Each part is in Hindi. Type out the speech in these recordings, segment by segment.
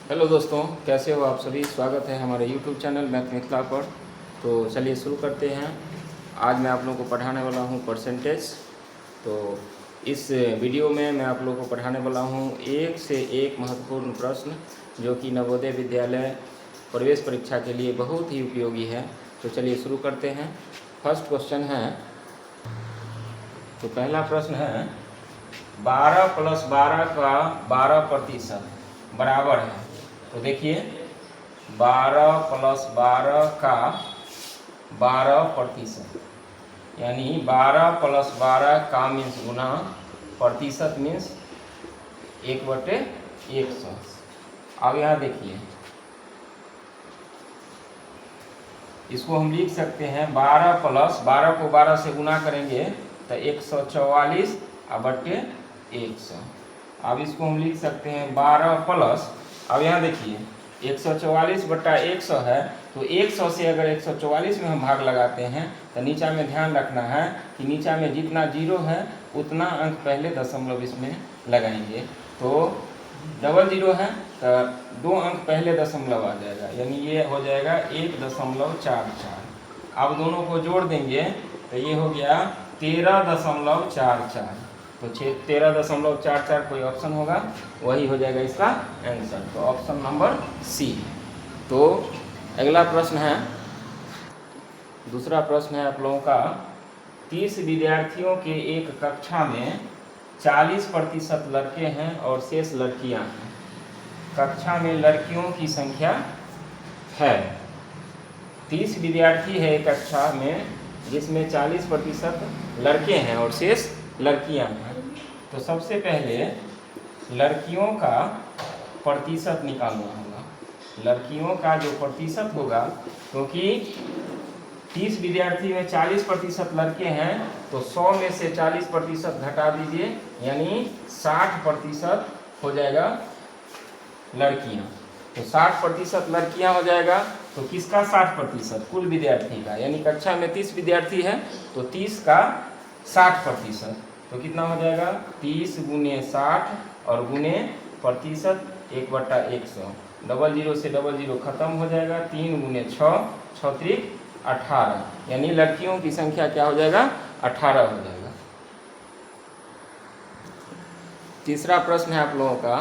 हेलो दोस्तों, कैसे हो आप सभी। स्वागत है हमारे YouTube चैनल मैथ मिथिला पर। तो चलिए शुरू करते हैं। आज मैं आप लोगों को पढ़ाने वाला हूं परसेंटेज। तो इस वीडियो में मैं आप लोगों को पढ़ाने वाला हूं एक से एक महत्वपूर्ण प्रश्न जो कि नवोदय विद्यालय प्रवेश परीक्षा के लिए बहुत ही उपयोगी है। तो चलिए शुरू करते हैं। फर्स्ट क्वेश्चन है, तो पहला प्रश्न है 12 + 12 का 12% बराबर है। तो देखिए 12 + 12 का 12%, यानी 12 + 12 का मीन्स गुना, प्रतिशत मीन्स 1/100। अब यहाँ देखिए, इसको हम लिख सकते हैं 12 + 12 को 12 से गुना करेंगे तो 144/100। अब इसको हम लिख सकते हैं 12 प्लस, अब यहाँ देखिए 144/100 है, तो 100 से अगर 144 में हम भाग लगाते हैं तो नीचा में ध्यान रखना है कि नीचा में जितना जीरो है उतना अंक पहले दशमलव इसमें लगाएंगे। तो डबल जीरो है तो 2 अंक पहले दशमलव आ जाएगा, यानी ये हो जाएगा 1.44। अब दोनों को जोड़ देंगे तो ये हो गया 13.44। तो 13.44 कोई ऑप्शन होगा, वही हो जाएगा इसका आंसर। तो ऑप्शन नंबर सी। तो अगला प्रश्न है, दूसरा प्रश्न है आप लोगों का, 30 विद्यार्थियों के एक कक्षा में 40% लड़के हैं और शेष लड़कियां हैं। कक्षा में लड़कियों की संख्या है, 30 विद्यार्थी है एक कक्षा में जिसमें 40% लड़के हैं और शेष लड़कियां हैं। तो सबसे पहले लड़कियों का प्रतिशत निकालना होगा। लड़कियों का जो प्रतिशत होगा, क्योंकि 30 विद्यार्थी में 40% लड़के हैं तो 100 में से 40% घटा दीजिए, यानी 60% हो जाएगा लड़कियां। तो 60% लड़कियां हो जाएगा। तो किसका 60%? कुल विद्यार्थी का, यानी कक्षा में 30 विद्यार्थी है तो 30 का 60%। तो कितना हो जाएगा? 30 × 60 और गुने प्रतिशत 1/100। डबल जीरो से डबल जीरो खत्म हो जाएगा। 3 × 6, 6 त्रिक 18, यानी लड़कियों की संख्या क्या हो जाएगा? 18 हो जाएगा। तीसरा प्रश्न है आप लोगों का,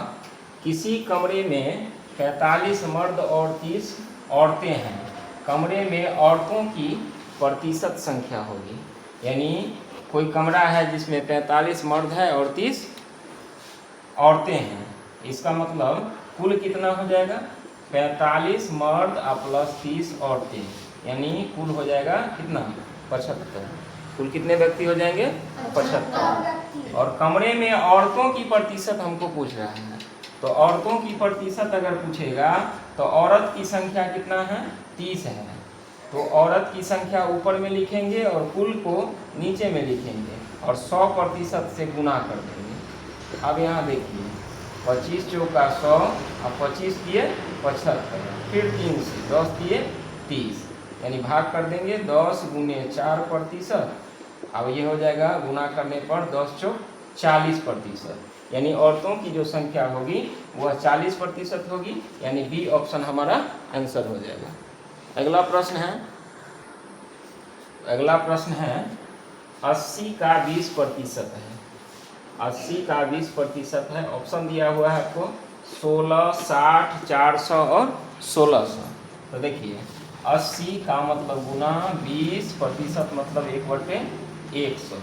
किसी कमरे में 45 मर्द और 30 औरतें हैं। कमरे में औरतों की प्रतिशत संख्या होगी, यानी कोई कमरा है जिसमें 45 मर्द है और 30 औरतें हैं। इसका मतलब कुल कितना हो जाएगा? 45 मर्द प्लस 30 औरतें, यानी कुल हो जाएगा कितना? 75। कुल कितने व्यक्ति हो जाएंगे? 75। और कमरे में औरतों की प्रतिशत हमको पूछ रहा है, तो औरतों की प्रतिशत अगर पूछेगा तो औरत की संख्या कितना है? 30 है। तो औरत की संख्या ऊपर में लिखेंगे और कुल को नीचे में लिखेंगे और 100% से गुना कर देंगे। अब यहाँ देखिए 25 चौका 100 और 25 दिए 75, फिर 3 से 10 दिए 30, यानी भाग कर देंगे 10 × 4%। अब ये हो जाएगा गुना करने पर 10 चौक 40%, यानी औरतों की जो संख्या होगी वह 40% होगी, यानी बी ऑप्शन हमारा आंसर हो जाएगा। अगला प्रश्न है 80 का 20% है। 80 का 20% है। ऑप्शन दिया हुआ है आपको 16, 60, 400 और 1600। तो देखिए 80 का मतलब गुना, 20% मतलब 1/100।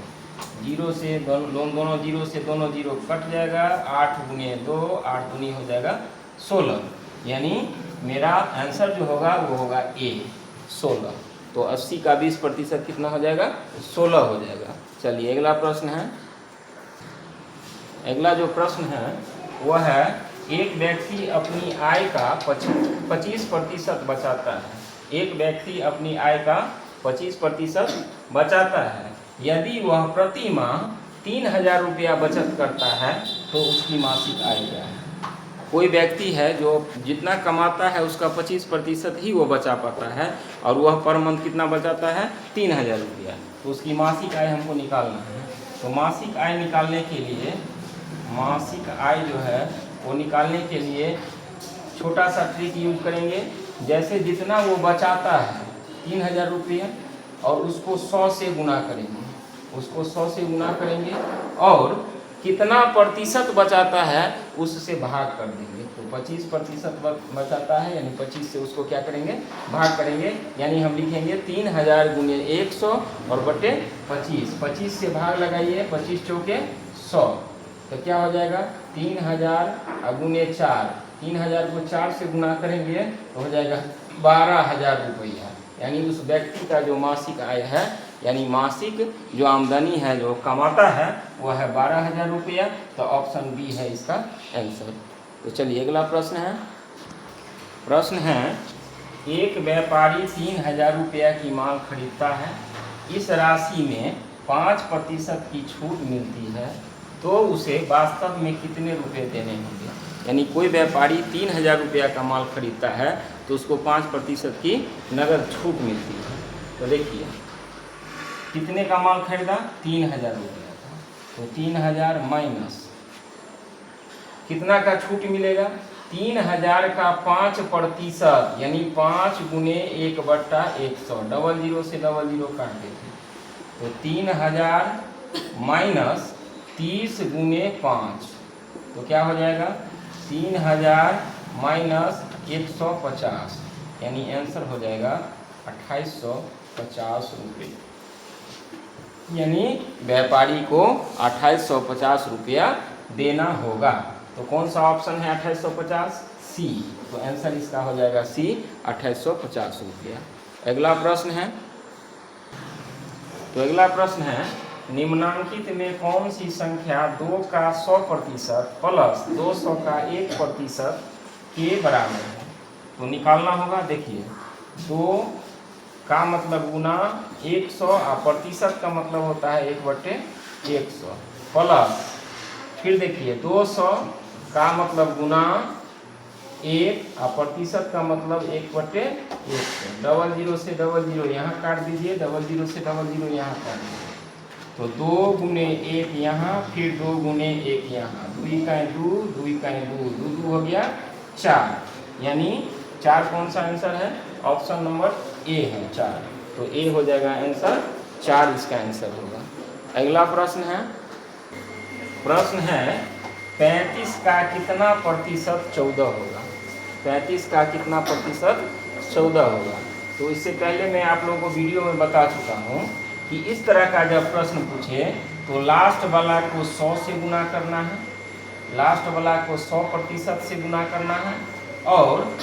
जीरो से दोनों जीरो से दोनों जीरो कट जाएगा। 8 × 2, 8 दूनी हो जाएगा 16, यानी मेरा आंसर जो होगा वो होगा ए 16। तो 80 का 20% कितना हो जाएगा? 16 हो जाएगा। चलिए अगला प्रश्न है। अगला जो प्रश्न है वह है, एक व्यक्ति अपनी आय का 25% बचाता है। एक व्यक्ति अपनी आय का 25% बचाता है। यदि वह प्रति माह 3000 रुपया बचत करता है तो उसकी मासिक आय क्या है? कोई व्यक्ति है जो जितना कमाता है उसका 25% ही वो बचा पाता है और वह पर मंथ कितना बचाता है? 3000 रुपया। तो उसकी मासिक आय हमको निकालना है। तो मासिक आय निकालने के लिए, मासिक आय जो है वो निकालने के लिए छोटा सा ट्रिक यूज करेंगे। जैसे जितना वो बचाता है 3000 रुपये और उसको 100 से गुना करेंगे, उसको 100 से गुना करेंगे और कितना प्रतिशत बचाता है उससे भाग कर देंगे। तो 25% बचाता है यानी 25 से उसको क्या करेंगे, भाग करेंगे। यानी हम लिखेंगे 3000 गुने 100 और बटे 25। 25 से भाग लगाइए, 25 चौके 100, तो क्या हो जाएगा 3000 गुने 4। 3000 को 4 से गुना करेंगे तो हो जाएगा 12000 रुपया। यानी उस व्यक्ति का जो मासिक आय है, यानी मासिक जो आमदनी है जो कमाता है वह है 12000 रुपया। तो ऑप्शन बी है इसका आंसर। तो चलिए अगला प्रश्न है। प्रश्न है, एक व्यापारी 3000 रुपया की माल खरीदता है, इस राशि में 5% की छूट मिलती है, तो उसे वास्तव में कितने रुपए देने होंगे। यानी कोई व्यापारी 3000 रुपया का माल खरीदता है तो उसको 5% की नगद छूट मिलती है। तो देखिए कितने का माल खरीदा, 3000 रुपया का, तो 3000 माइनस कितना का छूट मिलेगा, 3000 का 5% यानी 5 गुने 1/100, 00 से 00 काट देते, तो 3000 माइनस 30 गुने 5, तो क्या हो जाएगा 3000 माइनस 150, यानी आंसर हो जाएगा 2850 रुपये। यानी व्यापारी को 2850 रुपया देना होगा। तो कौन सा ऑप्शन है 2850, सी। तो आंसर इसका हो जाएगा सी, 2850 रुपया। अगला प्रश्न है। तो अगला प्रश्न है, निम्नांकित में कौन सी संख्या 2 का 100% प्लस 200 का 1% के बराबर है। तो निकालना होगा। देखिए 2 का मतलब गुना 100 और प्रतिशत का मतलब होता है 1/100 प्लस, फिर देखिए 200 का मतलब गुना 1 और प्रतिशत का मतलब 1/100, 00 से 00 यहाँ काट दीजिए, 00 से 00 यहाँ काट दीजिए, तो 2 गुने 1 यहाँ, फिर 2 गुने 1 यहाँ, 2 का 2, 2 का 2, 2 हो गया 4, यानी 4 कौन सा आंसर है, ऑप्शन नंबर ए है 4। तो ए हो जाएगा आंसर, 4 इसका आंसर होगा। अगला प्रश्न है। प्रश्न है 35 का कितना प्रतिशत 14 होगा। 35 का कितना प्रतिशत 14 होगा। तो इससे पहले मैं आप लोगों को वीडियो में बता चुका हूँ कि इस तरह का जब प्रश्न पूछे तो लास्ट वाला को 100 से गुना करना है, लास्ट वाला को 100% से गुना करना है और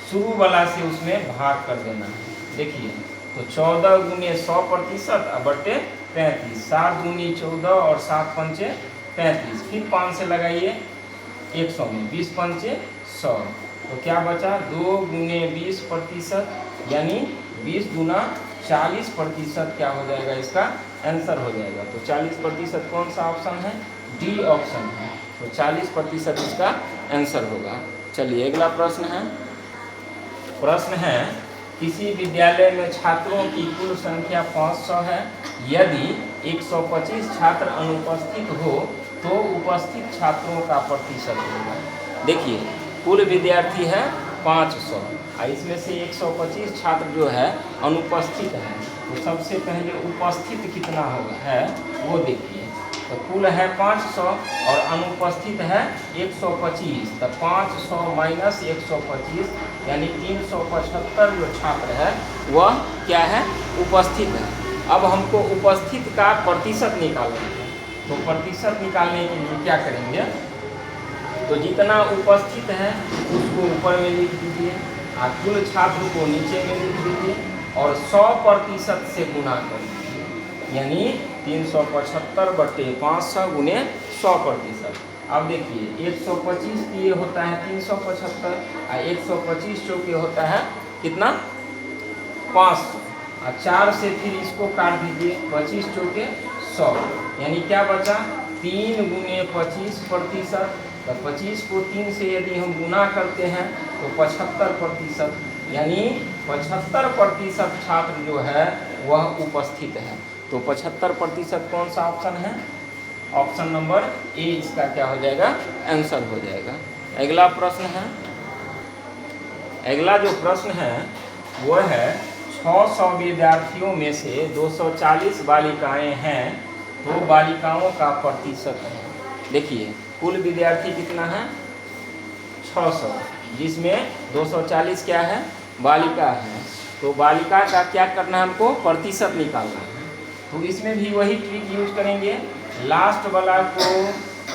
शुरू वाला से उसमें भाग कर देना है। देखिए तो 14 गुने 100% बटे 35, 7 गुनी 14 और 7 पंचे 35, फिर 5 से लगाइए 100 में, 20 पंचे 100, तो क्या बचा 2 गुने 20%, यानी 20 गुना 40% क्या हो जाएगा, इसका आंसर हो जाएगा। तो 40% कौन सा ऑप्शन है, डी ऑप्शन है। तो 40% इसका आंसर होगा। चलिए अगला प्रश्न है। प्रश्न है किसी विद्यालय में छात्रों की कुल संख्या 500 है, यदि 125 छात्र अनुपस्थित हो तो उपस्थित छात्रों का प्रतिशत होगा। देखिए कुल विद्यार्थी है 500 और इसमें से 125 छात्र जो है अनुपस्थित है, तो सबसे पहले उपस्थित कितना होगा है वो देखिए। तो कुल है 500 और अनुपस्थित है 125, तो 500 माइनस 125 यानी 375 जो छात्र है वह क्या है, उपस्थित है। अब हमको उपस्थित का प्रतिशत निकालना है, तो प्रतिशत निकालने के लिए क्या करेंगे, तो जितना उपस्थित है उसको ऊपर में लिख दीजिए और कुल छात्र को नीचे में लिख दीजिए और 100% से गुना कर दीजिए, यानी 375 बटे 500 गुने 100%। अब देखिए 125 के लिए होता है 375 और 125 चौके होता है कितना 500 और 4 से फिर इसको काट दीजिए, 25 चौके 100, यानी क्या बचा 3 गुने 25%। तो 25 को 3 से यदि हम गुना करते हैं तो 75%, यानी 75% छात्र जो है वह उपस्थित है। तो 75% कौन सा ऑप्शन है, ऑप्शन नंबर ए इसका क्या हो जाएगा, आंसर हो जाएगा। अगला प्रश्न है। अगला जो प्रश्न है वो है 600 विद्यार्थियों में से 240 बालिकाएं हैं, तो बालिकाओं का प्रतिशत है। देखिए कुल विद्यार्थी कितना है 600, जिसमें 240 क्या है बालिका है, तो बालिका का क्या करना है हमको प्रतिशत निकालना है। तो इसमें भी वही ट्रिक यूज करेंगे, लास्ट वाला को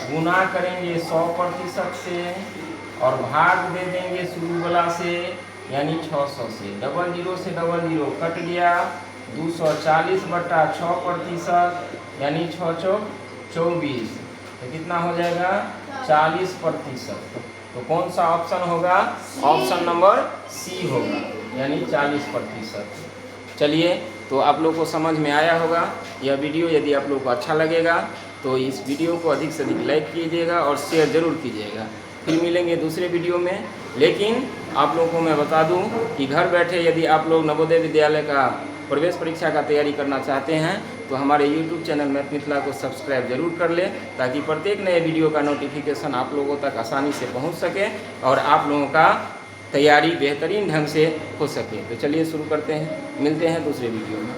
गुना करेंगे 100% से और भाग दे देंगे शुरू वाला से यानी 600 से। डबल जीरो से डबल जीरो कट गया, 240 बटा 6% यानी 6 चौक 24, तो कितना हो जाएगा 40%। तो कौन सा ऑप्शन होगा, ऑप्शन नंबर सी होगा यानी 40%। चलिए तो आप लोग को समझ में आया होगा यह वीडियो। यदि आप लोग को अच्छा लगेगा तो इस वीडियो को अधिक से अधिक लाइक कीजिएगा और शेयर ज़रूर कीजिएगा। फिर मिलेंगे दूसरे वीडियो में। लेकिन आप लोगों को मैं बता दूं कि घर बैठे यदि आप लोग नवोदय विद्यालय का प्रवेश परीक्षा का तैयारी करना चाहते हैं तो हमारे YouTube चैनल मैथ मिथिला को सब्सक्राइब जरूर कर लें, ताकि प्रत्येक नए वीडियो का नोटिफिकेशन आप लोगों तक आसानी से पहुंच सके और आप लोगों का तैयारी बेहतरीन ढंग से हो सके। तो चलिए शुरू करते हैं, मिलते हैं दूसरे वीडियो में।